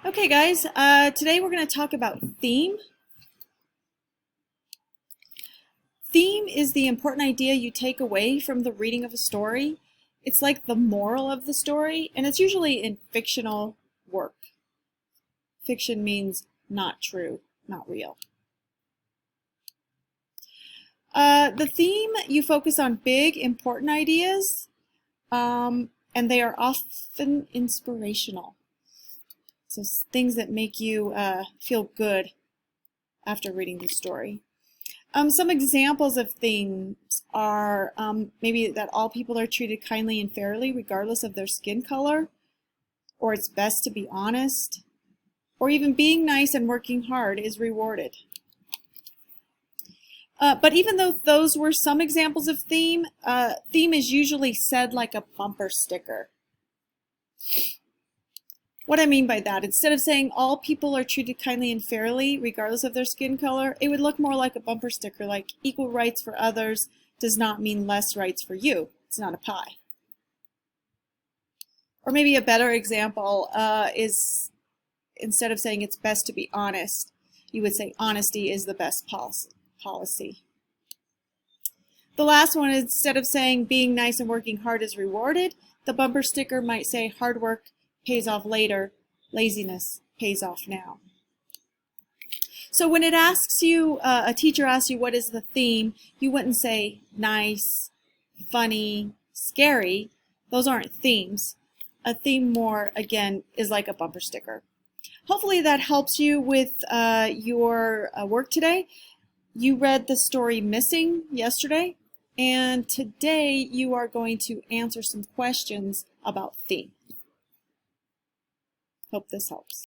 Okay, guys, today we're going to talk about theme. Theme is the important idea you take away from the reading of a story. It's like the moral of the story, and it's usually in fictional work. Fiction means not true, not real. The theme, you focus on big, important ideas, and they are often inspirational. So things that make you feel good after reading the story. Some examples of themes are maybe that all people are treated kindly and fairly regardless of their skin color, or it's best to be honest, or even being nice and working hard is rewarded. But even though those were some examples of theme, theme is usually said like a bumper sticker. What I mean by that, instead of saying all people are treated kindly and fairly, regardless of their skin color, it would look more like a bumper sticker, like equal rights for others does not mean less rights for you. It's not a pie. Or maybe a better example is instead of saying it's best to be honest, you would say honesty is the best policy. The last one, instead of saying being nice and working hard is rewarded, the bumper sticker might say hard work pays off later, laziness pays off now. So when it asks you, a teacher asks you what is the theme, you wouldn't say nice, funny, scary. Those aren't themes. A theme more, again, is like a bumper sticker. Hopefully that helps you with your work today. You read the story Missing yesterday, and today you are going to answer some questions about theme. Hope this helps.